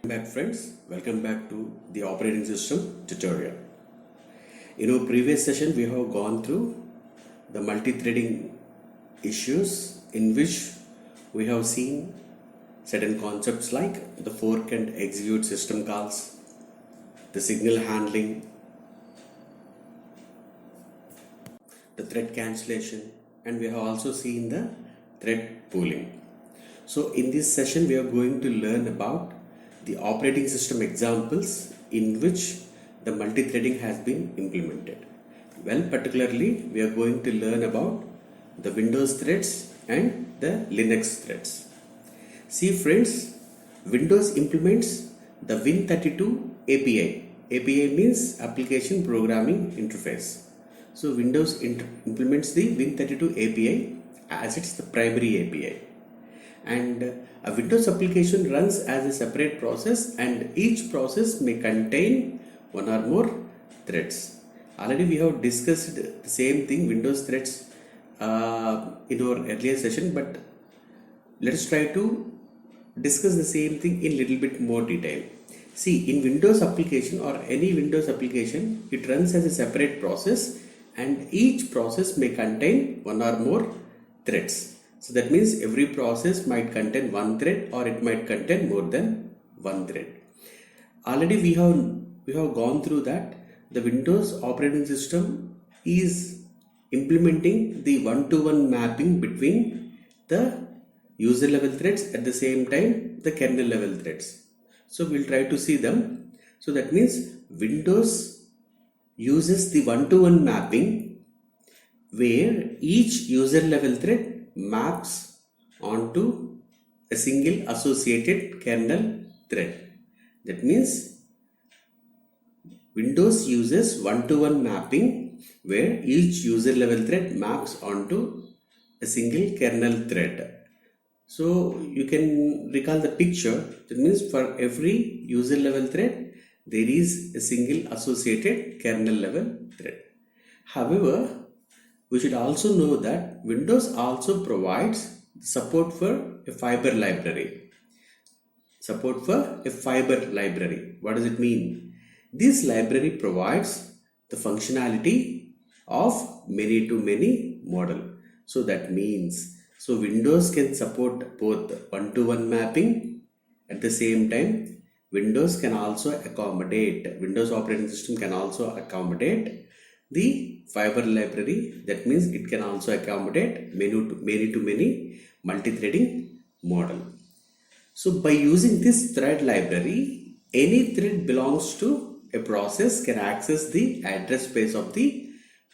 Back friends, welcome back to the operating system tutorial. In our previous session we have gone through the multi-threading issues in which we have seen certain concepts like the fork and execute system calls, the signal handling, the thread cancellation, and we have also seen the thread pooling. So in this session we are going to learn about the operating system examples in which the multi-threading has been implemented. Well, particularly we are going to learn about the Windows threads and the Linux threads. See friends, Windows implements the Win32 API. API means Application Programming Interface. So Windows implements the Win32 API as it's the primary API. And a Windows application runs as a separate process, and each process may contain one or more threads. Already we have discussed the same thing, Windows threads, in our earlier session, but let us try to discuss the same thing in little bit more detail. See, in Windows application or any Windows application, it runs as a separate process and each process may contain one or more threads. So that means every process might contain one thread or it might contain more than one thread. Already we have gone through that the Windows operating system is implementing the one-to-one mapping between the user level threads at the same time the kernel level threads. So we'll try to see them. So that means Windows uses the one-to-one mapping where each user level thread maps onto a single associated kernel thread. That means Windows uses one-to-one mapping where each user level thread maps onto a single kernel thread. So you can recall the picture. That means for every user level thread there is a single associated kernel level thread. However, we should also know that Windows also provides support for a fiber library. Support for a fiber library. What does it mean? This library provides the functionality of many-to-many model. So that means, so Windows can support both one-to-one mapping. At the same time, Windows can also accommodate, Windows operating system can also accommodate the fiber library. That means it can also accommodate many multi-threading model. So by using this thread library, any thread belongs to a process can access the address space of the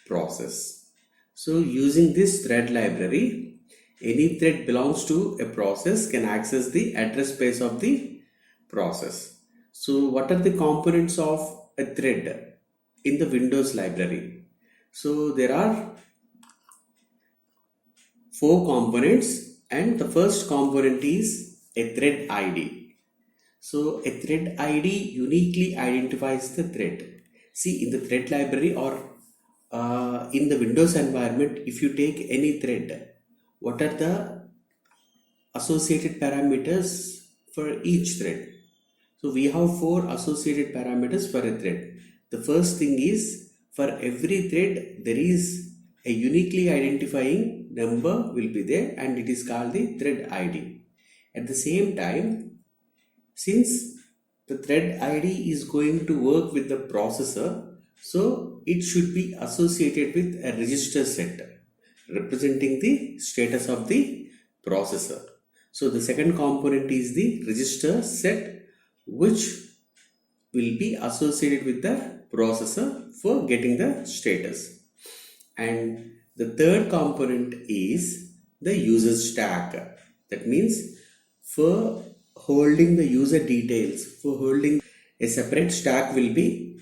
process. So using this thread library, any thread belongs to a process can access the address space of the process. So what are the components of a thread in the Windows library? So there are 4 components, and the first component is a thread ID. So a thread ID uniquely identifies the thread. See, in the thread library or in the Windows environment, if you take any thread, what are the associated parameters for each thread? So we have 4 associated parameters for a thread. The first thing is, for every thread there is a uniquely identifying number will be there, and it is called the thread ID. At the same time, since the thread ID is going to work with the processor, so it should be associated with a register set representing the status of the processor. So the second component is the register set, which will be associated with the processor for getting the status. And the third component is the user stack. That means for holding the user details, for holding a separate stack will be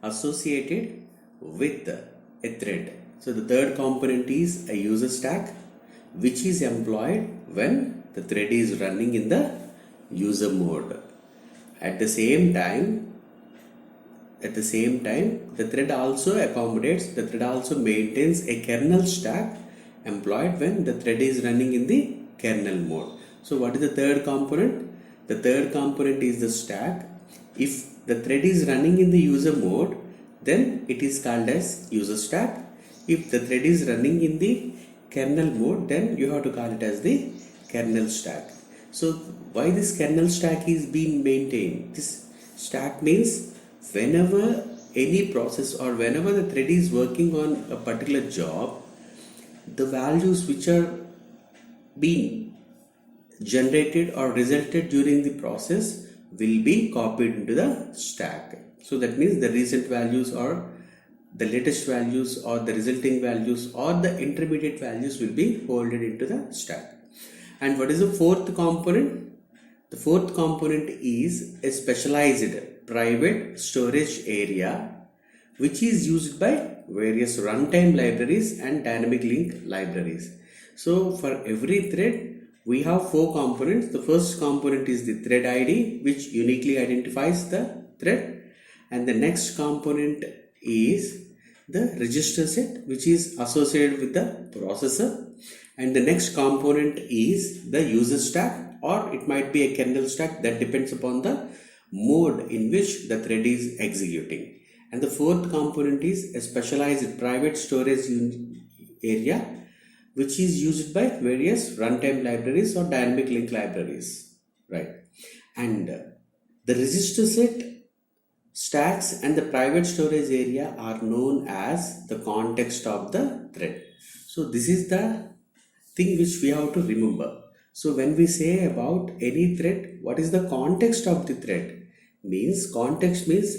associated with a thread. So the third component is a user stack, which is employed when the thread is running in the user mode. At the same time, the thread also maintains a kernel stack employed when the thread is running in the kernel mode. So what is the third component? The third component is the stack. If the thread is running in the user mode, then it is called as user stack. If the thread is running in the kernel mode, then you have to call it as the kernel stack. So why this kernel stack is being maintained? This stack means whenever any process or whenever the thread is working on a particular job, the values which are being generated or resulted during the process will be copied into the stack. So that means the recent values or the latest values or the resulting values or the intermediate values will be folded into the stack. And what is the fourth component? The fourth component is a specialized private storage area which is used by various runtime libraries and dynamic link libraries. So for every thread, we have four components. The first component is the thread ID, which uniquely identifies the thread. And the next component is the register set, which is associated with the processor. And the next component is the user stack, or it might be a kernel stack, that depends upon the mode in which the thread is executing. And the fourth component is a specialized private storage area which is used by various runtime libraries or dynamic link libraries, right? And the register set, stacks and the private storage area are known as the context of the thread. So this is the thing which we have to remember. So when we say about any thread, what is the context of the thread? Context means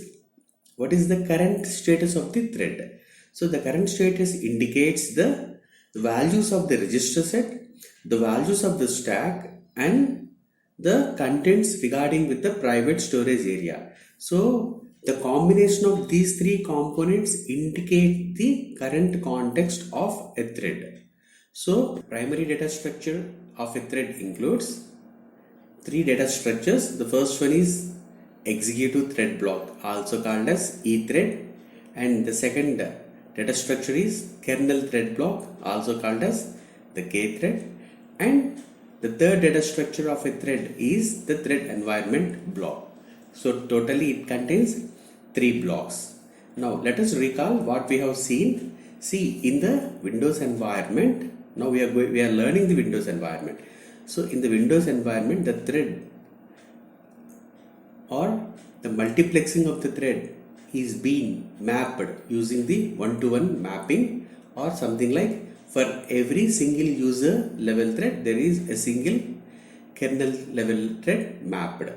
what is the current status of the thread. So the current status indicates the values of the register set, the values of the stack, and the contents regarding with the private storage area. So the combination of these three components indicate the current context of a thread. So primary data structure of a thread includes three data structures. The first one is executive thread block, also called as ETHREAD, and the second data structure is kernel thread block, also called as the KThread, and the third data structure of a thread is the thread environment block. So totally it contains three blocks. Now let us recall what we have seen. See, in the Windows environment, now we are learning the Windows environment. So in the Windows environment, the thread or the multiplexing of the thread is being mapped using the one-to-one mapping, or something like for every single user level thread there is a single kernel level thread mapped.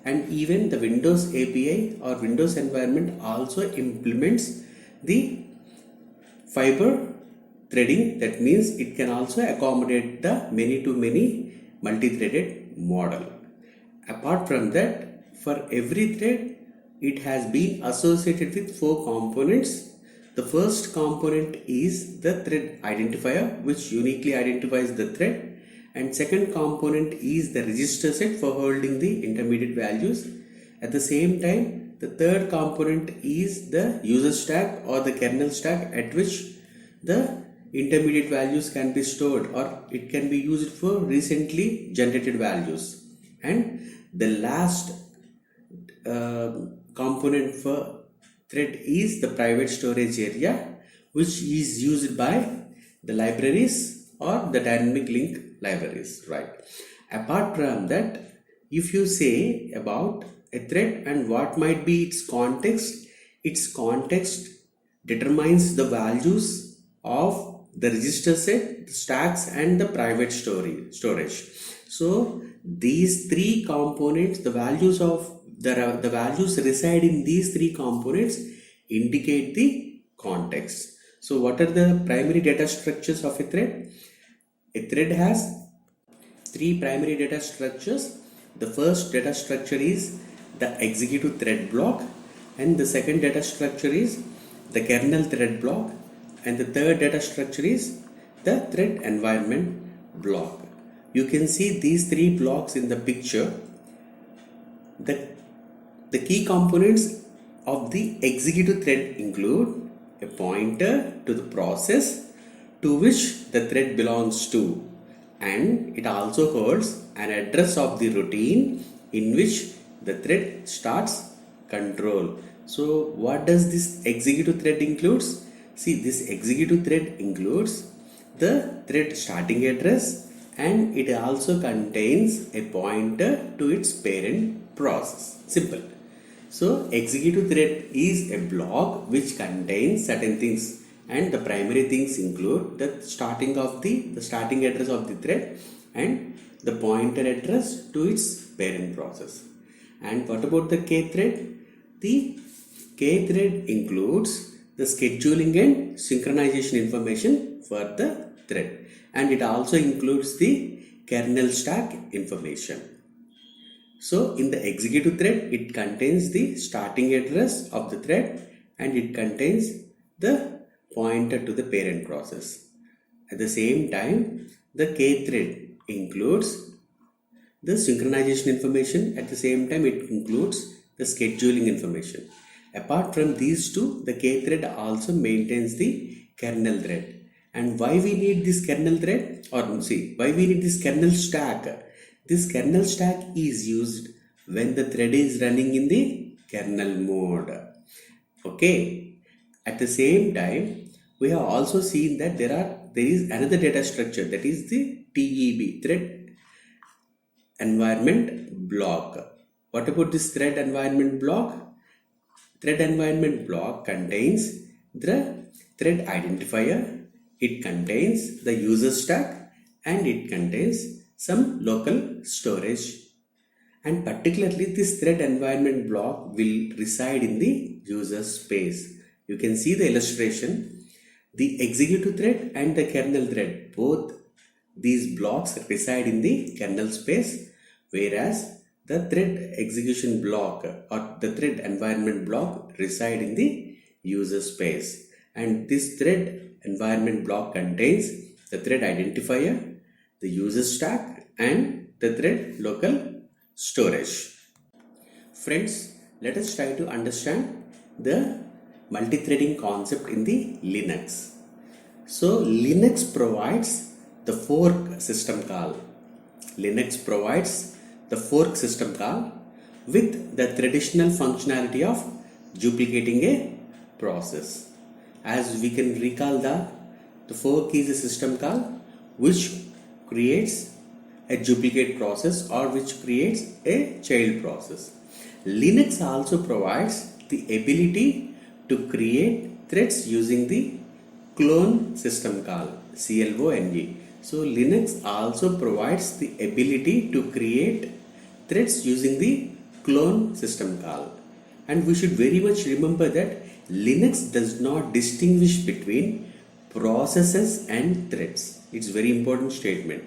And even the Windows API or Windows environment also implements the fiber threading. That means it can also accommodate the many-to-many multi-threaded model. Apart from that, for every thread, it has been associated with four components. The first component is the thread identifier, which uniquely identifies the thread. And second component is the register set for holding the intermediate values. At the same time, the third component is the user stack or the kernel stack, at which the intermediate values can be stored or it can be used for recently generated values. And the last component for thread is the private storage area, which is used by the libraries or the dynamic link libraries, right? Apart from that, if you say about a thread and what might be its context determines the values of the register set, the stacks, and the private storage. So these three components, the values reside in these three components indicate the context. So what are the primary data structures of a thread? A thread has three primary data structures. The first data structure is the executive thread block, and the second data structure is the kernel thread block, and the third data structure is the thread environment block. You can see these three blocks in the picture. The key components of the executive thread include a pointer to the process to which the thread belongs to, and it also holds an address of the routine in which the thread starts control. So what does this executive thread includes? See, this executive thread includes the thread starting address, and it also contains a pointer to its parent process. Simple. So executive thread is a block which contains certain things, and the primary things include the starting address of the thread and the pointer address to its parent process. And what about the K thread? The K thread includes the scheduling and synchronization information for the thread, and it also includes the kernel stack information. So in the executive thread, it contains the starting address of the thread, and it contains the pointer to the parent process. At the same time, the K thread includes the synchronization information. At the same time, it includes the scheduling information. Apart from these two, the K thread also maintains the kernel thread. And why we need this kernel thread, or see, why we need this kernel stack? This kernel stack is used when the thread is running in the kernel mode. Okay. At the same time, we have also seen that there is another data structure, that is the TEB, thread environment block. What about this thread environment block? Thread environment block contains the thread identifier, it contains the user stack, and it contains some local storage. And particularly this thread environment block will reside in the user space. You can see the illustration. The executive thread and the kernel thread, both these blocks reside in the kernel space, whereas the thread execution block or the thread environment block reside in the user space. And this thread environment block contains the thread identifier, the user stack, and the thread local storage. Friends, let us try to understand the multi-threading concept in the Linux. So Linux provides the fork system call. Linux provides the fork system call with the traditional functionality of duplicating a process. As we can recall, the fork is a system call which creates a duplicate process or which creates a child process. Linux also provides the ability to create threads using the clone system call, CLONE. So Linux also provides the ability to create threads using the clone system call. And we should very much remember that Linux does not distinguish between processes and threads. It's a very important statement.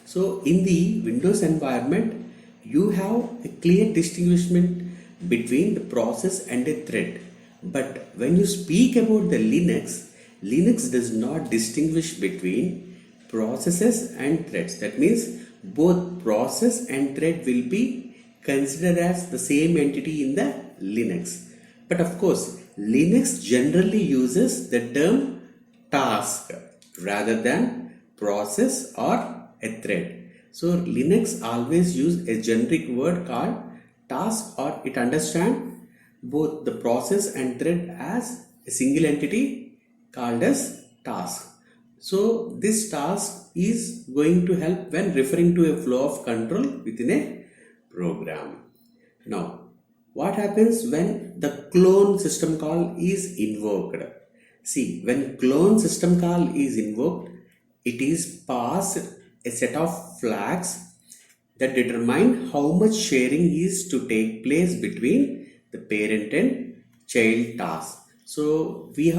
So in the Windows environment, you have a clear distinguishment between the process and a thread. But when you speak about the Linux does not distinguish between processes and threads. That means both process and thread will be considered as the same entity in the Linux. But of course, Linux generally uses the term task rather than process or a thread. So Linux always use a generic word called task, or it understands both the process and thread as a single entity called as task. So this task is going to help when referring to a flow of control within a program. Now, what happens when the clone system call is invoked? See, when clone system call is invoked, it is passed a set of flags that determine how much sharing is to take place between the parent and child task. So we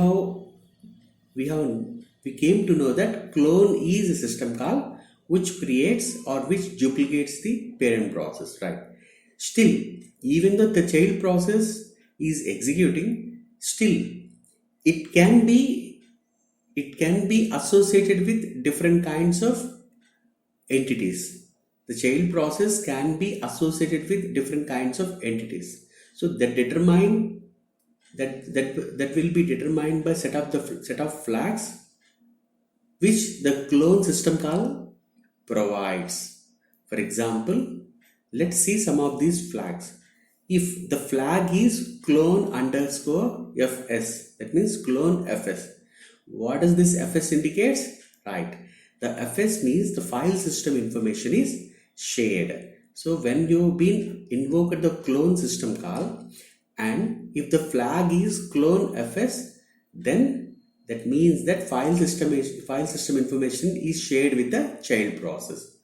came to know that clone is a system call which creates or which duplicates the parent process, right? Still, even though the child process is executing, still it can be associated with different kinds of entities. The child process can be associated with different kinds of entities. So that will be determined by set of flags which the clone system call provides. For example, Let's see some of these flags. If the flag is clone underscore fs, that means clone fs. What does this fs indicates? Right. The fs means the file system information is shared. So when you've been invoked the clone system call, and if the flag is clone fs, then that means that file system information is shared with the child process.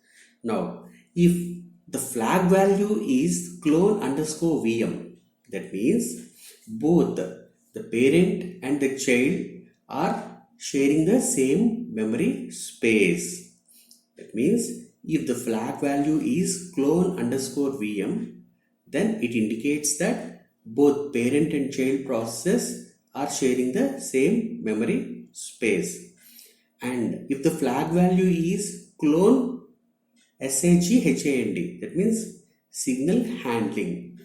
Now, if the flag value is clone underscore VM, that means both the parent and the child are sharing the same memory space. That means if the flag value is clone underscore VM, then it indicates that both parent and child processes are sharing the same memory space. And if the flag value is clone SIGHAND, that means signal handling.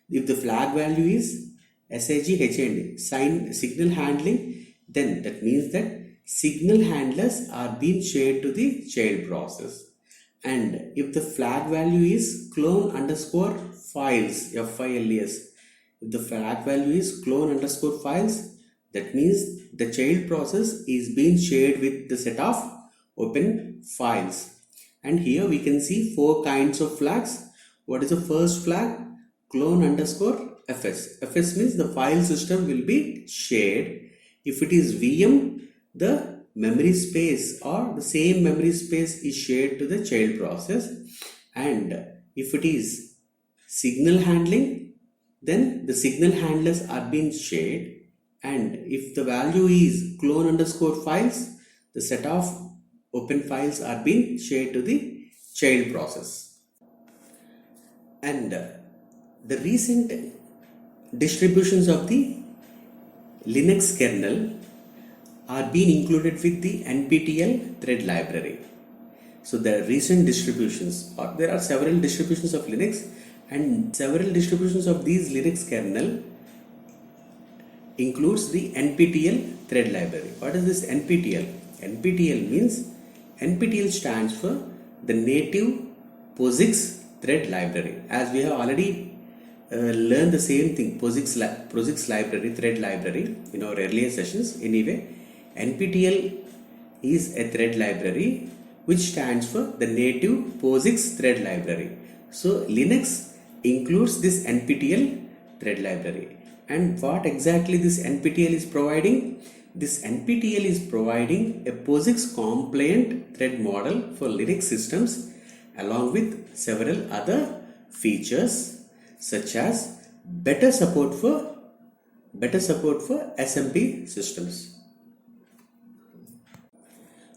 If the flag value is SIGHAND, signal handling, then that means that signal handlers are being shared to the child process. And if the flag value is clone underscore files, FILES, if the flag value is clone underscore files, that means the child process is being shared with the set of open files. And here we can see 4 kinds of flags. What is the first flag? Clone underscore fs. Fs means the file system will be shared. If it is VM, the memory space or the same memory space is shared to the child process. And if it is signal handling, then the signal handlers are being shared. And if the value is clone underscore files, the set of open files are being shared to the child process. And the recent distributions of the Linux kernel are being included with the NPTEL thread library. So the recent distributions, or there are several distributions of Linux, and several distributions of these Linux kernel includes the NPTEL thread library. What is this NPTEL? NPTEL means, NPTEL stands for the native POSIX thread library. As we have already learned the same thing, POSIX library, thread library in our earlier sessions. Anyway, NPTEL is a thread library which stands for the native POSIX thread library. So Linux includes this NPTEL thread library. And what exactly this NPTEL is providing? This NPTEL is providing a POSIX compliant thread model for Linux systems along with several other features such as better support for SMP systems.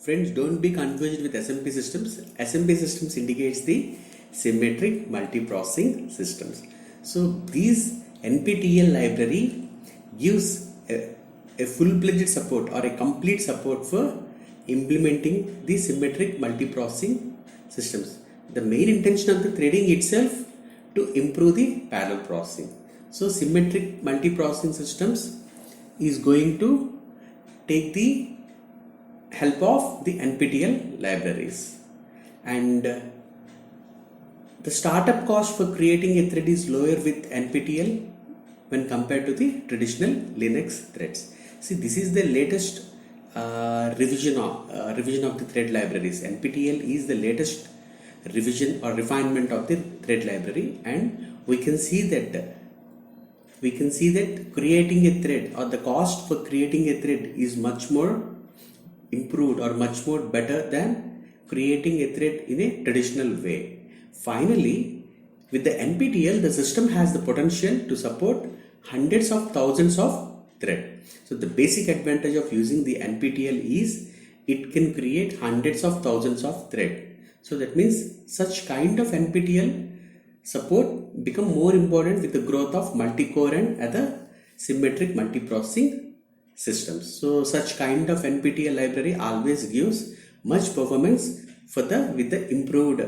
Friends, don't be confused with SMP systems. SMP systems indicates the symmetric multiprocessing systems. So these NPTEL library gives a full-fledged support or a complete support for implementing the symmetric multiprocessing systems. The main intention of the threading itself to improve the parallel processing. So symmetric multiprocessing systems is going to take the help of the NPTEL libraries. And the startup cost for creating a thread is lower with NPTEL when compared to the traditional Linux threads. See, this is the latest revision of the thread libraries. NPTEL is the latest revision or refinement of the thread library, and we can see that creating a thread, or the cost for creating a thread, is much more improved or much more better than creating a thread in a traditional way. Finally, with the NPTEL, the system has the potential to support hundreds of thousands of threads. So the basic advantage of using the NPTEL is it can create hundreds of thousands of threads. So that means such kind of NPTEL support become more important with the growth of multi-core and other symmetric multiprocessing systems. So such kind of NPTEL library always gives much performance with the improved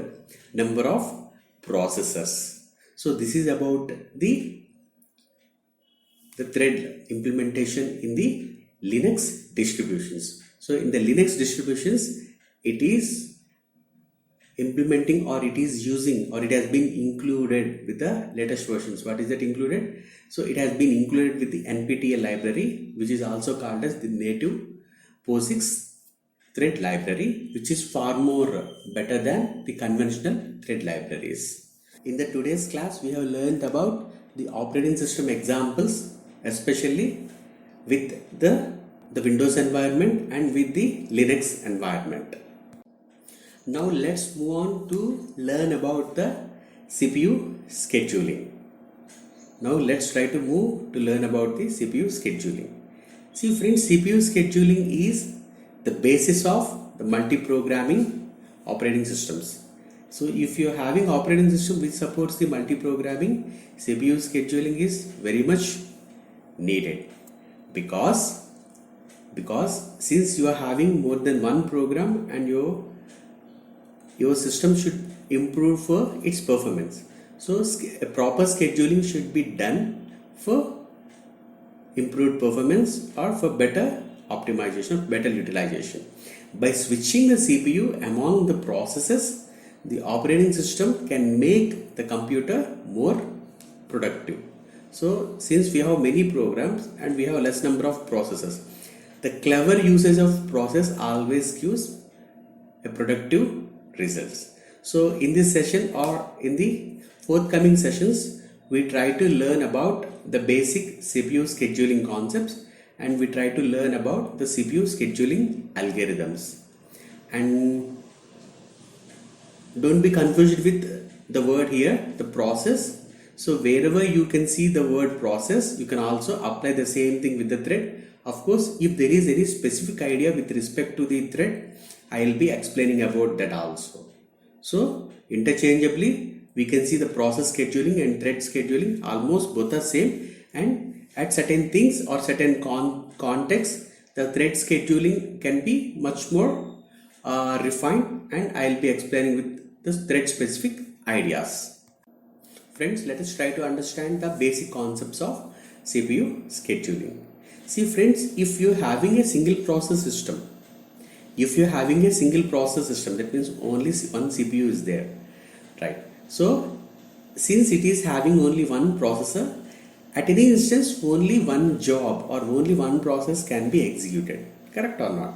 number of processors. So this is about the thread implementation in the Linux distributions. So in the Linux distributions, it is implementing, or it is using, or it has been included with the latest versions. What is that included? So it has been included with the NPTEL library, which is also called as the native POSIX thread library, which is far more better than the conventional thread libraries. In the today's class, we have learned about the operating system examples, especially with the Windows environment and with the Linux environment. Now let's move on to learn about the CPU scheduling. Now let's try to move to learn about the CPU scheduling. See friends, CPU scheduling is the basis of the multi-programming operating systems. So if you are having operating system which supports the multi-programming, CPU scheduling is very much needed, because since you are having more than one program and your system should improve for its performance. So a proper scheduling should be done for improved performance or for better optimization, better utilization. By switching the CPU among the processes, the operating system can make the computer more productive. So since we have many programs and we have a less number of processes, the clever usage of process always gives a productive results. So in this session or in the forthcoming sessions, we try to learn about the basic CPU scheduling concepts, and we try to learn about the CPU scheduling algorithms. And don't be confused with the word here, the process. So wherever you can see the word process, you can also apply the same thing with the thread. Of course, if there is any specific idea with respect to the thread, I will be explaining about that also. So interchangeably, we can see the process scheduling and thread scheduling, almost both are same, and at certain things or certain contexts, the thread scheduling can be much more refined, and I will be explaining with the thread specific ideas. Friends, let us try to understand the basic concepts of CPU scheduling. See friends, if you are having a single process system, that means only one CPU is there, right? So since it is having only one processor, at any instance only one job or only one process can be executed, correct or not?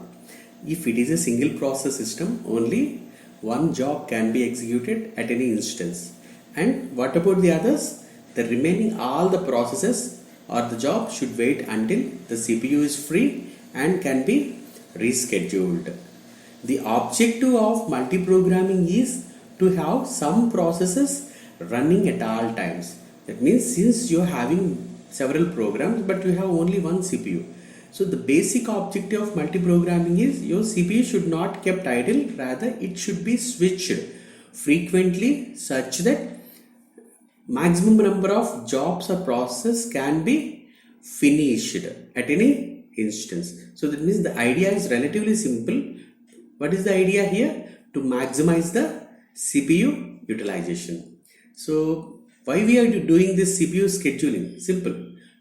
If it is a single process system, only one job can be executed at any instance. And what about the others? The remaining all the processes or the job should wait until the CPU is free and can be rescheduled. The objective of multiprogramming is to have some processes running at all times. That means since you are having several programs but you have only one CPU. So the basic objective of multiprogramming is your CPU should not kept idle, rather it should be switched frequently such that maximum number of jobs or processes can be finished at any instance. So that means the idea is relatively simple. What is the idea here? To maximize the CPU utilization. So why we are doing this CPU scheduling? Simple.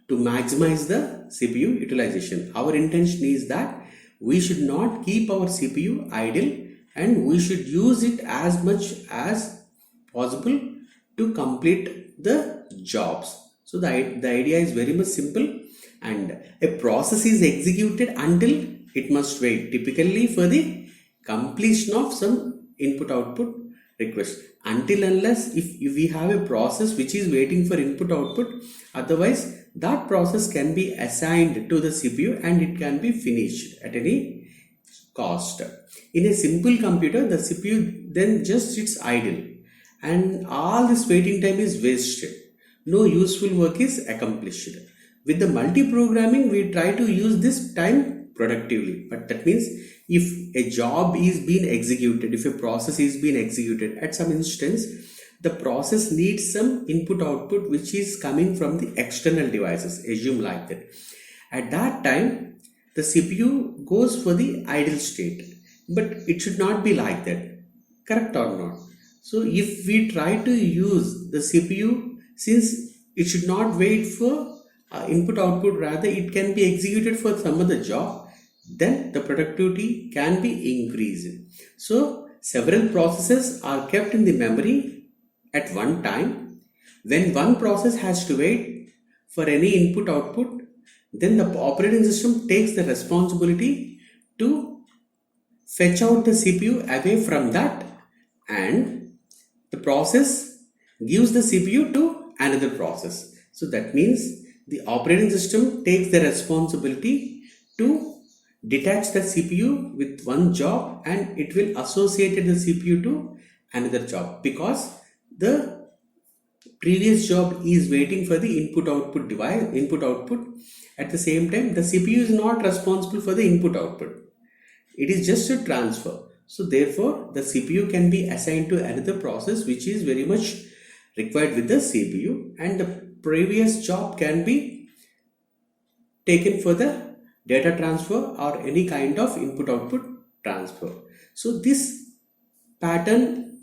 To maximize the CPU utilization. Our intention is that we should not keep our CPU idle and we should use it as much as possible to complete the jobs. So the idea is very much simple, and a process is executed until it must wait, typically for the completion of some input output request, until unless if we have a process which is waiting for input output, otherwise that process can be assigned to the CPU and it can be finished at any cost. In a simple computer, the CPU then just sits idle and all this waiting time is wasted. No useful work is accomplished. With the multi-programming, we try to use this time productively. But that means if a job is being executed, if a process is being executed at some instance, the process needs some input output which is coming from the external devices, assume like that. At that time, the CPU goes for the idle state, but it should not be like that, correct or not? So if we try to use the CPU, since it should not wait for input output, rather it can be executed for some other job, then the productivity can be increased. So several processes are kept in the memory at one time. When one process has to wait for any input output, then the operating system takes the responsibility to fetch out the CPU away from that, and the process gives the CPU to another process. So that means the operating system takes the responsibility to detach the CPU with one job, and it will associate the CPU to another job, because the previous job is waiting for the input output device, input output. At the same time, the CPU is not responsible for the input output. It is just a transfer. So therefore, the CPU can be assigned to another process which is very much required with the CPU, and the previous job can be taken for the data transfer or any kind of input output transfer. So this pattern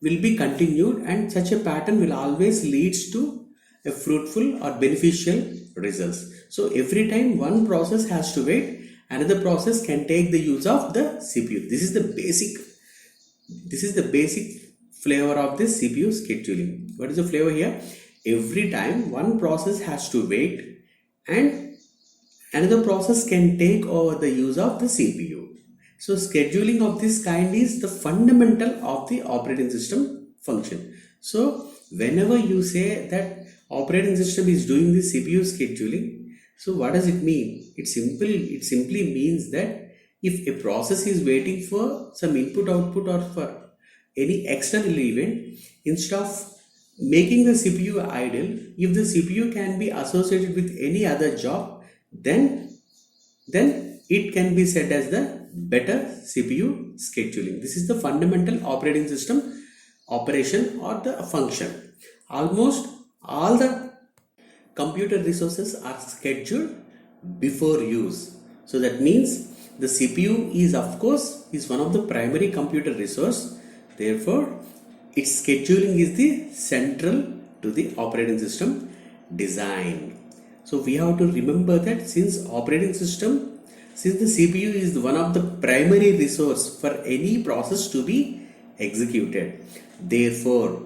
will be continued, and such a pattern will always leads to a fruitful or beneficial results. So every time one process has to wait, another process can take the use of the CPU. This is the basic flavor of this CPU scheduling. What is the flavor here? Every time one process has to wait, and another process can take over the use of the CPU. So scheduling of this kind is the fundamental of the operating system function. So whenever you say that operating system is doing the CPU scheduling, so what does it mean? It simply means that if a process is waiting for some input output or for any external event, instead of making the CPU idle, if the CPU can be associated with any other job, then it can be said as the better CPU scheduling. This is the fundamental operating system operation or the function. Almost all the computer resources are scheduled before use. So that means the CPU is, of course, is one of the primary computer resource. Therefore, its scheduling is the central to the operating system design. So we have to remember that since the CPU is one of the primary resource for any process to be executed. Therefore,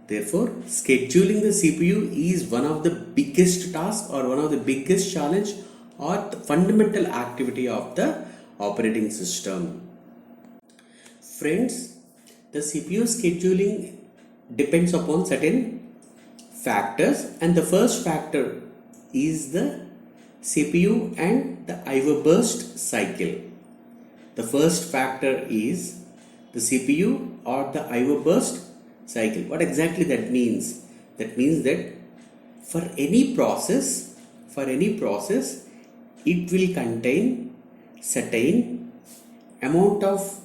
scheduling the CPU is one of the biggest tasks or one of the biggest challenge or the fundamental activity of the operating system. Friends, the CPU scheduling depends upon certain factors, and the first factor is the CPU and the IO burst cycle. The first factor is the CPU or the IO burst cycle. What exactly that means? That means that for any process, it will contain certain amount of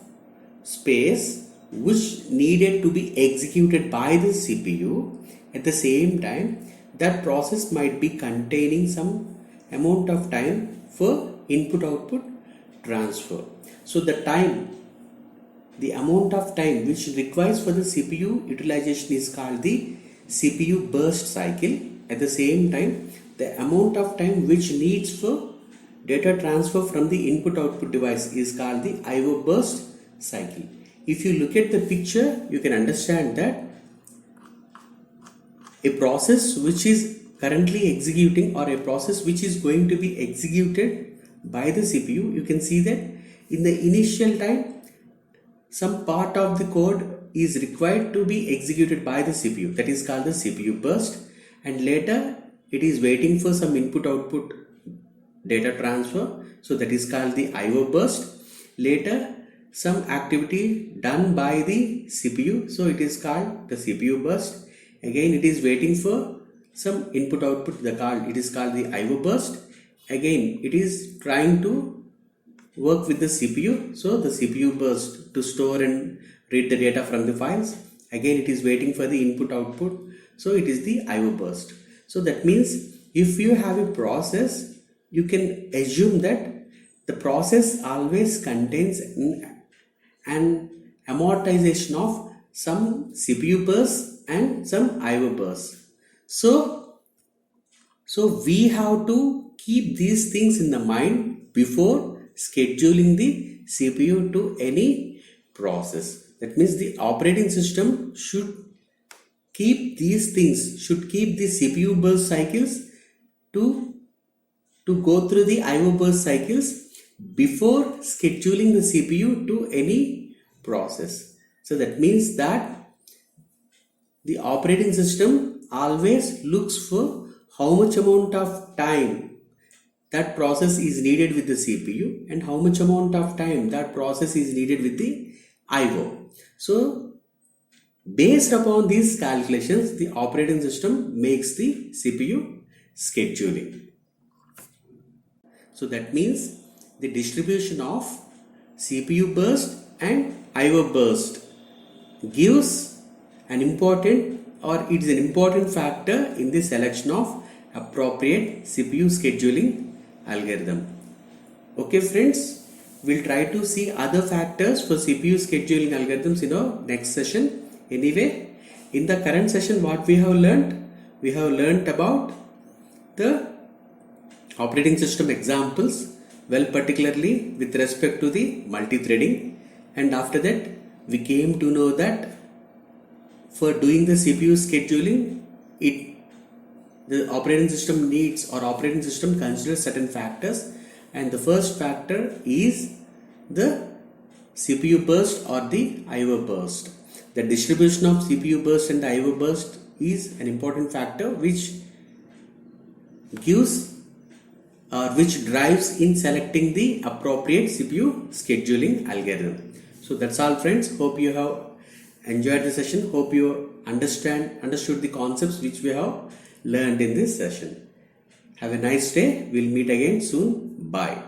space which needed to be executed by the CPU. At the same time, that process might be containing some amount of time for input output transfer. So the amount of time which requires for the CPU utilization is called the CPU burst cycle. At the same time, the amount of time which needs for data transfer from the input output device is called the IO burst cycle. If you look at the picture, you can understand that a process which is currently executing or a process which is going to be executed by the CPU, you can see that in the initial time some part of the code is required to be executed by the CPU, that is called the CPU burst, and later it is waiting for some input output data transfer, so that is called the IO burst. Later some activity done by the CPU, so it is called the CPU burst. Again it is waiting for some input output, it is called the IO burst. Again it is trying to work with the CPU, so the CPU burst to store and read the data from the files. Again it is waiting for the input output, so it is the IO burst. So that means if you have a process, you can assume that the process always contains an amortization of some CPU bursts and some IO bursts. So we have to keep these things in the mind before scheduling the CPU to any process. That means the operating system should keep these things, should keep the CPU burst cycles to go through the IO burst cycles before scheduling the CPU to any process. So that means that the operating system always looks for how much amount of time that process is needed with the CPU and how much amount of time that process is needed with the IO. So based upon these calculations, the operating system makes the CPU scheduling. So that means the distribution of CPU burst and IO burst gives an important, or it is an important factor in the selection of appropriate CPU scheduling algorithm. Okay friends, we'll try to see other factors for CPU scheduling algorithms in our next session. Anyway, in the current session what we have learned? We have learned about the operating system examples, well, particularly with respect to the multi-threading, and after that we came to know that for doing the CPU scheduling, the operating system needs, or operating system considers certain factors, and the first factor is the CPU burst or the IO burst. The distribution of CPU burst and the IO burst is an important factor which gives or which drives in selecting the appropriate CPU scheduling algorithm. So that's all friends. Hope you have enjoyed the session. Hope you understood the concepts which we have learned in this session. Have a nice day. We'll meet again soon. Bye.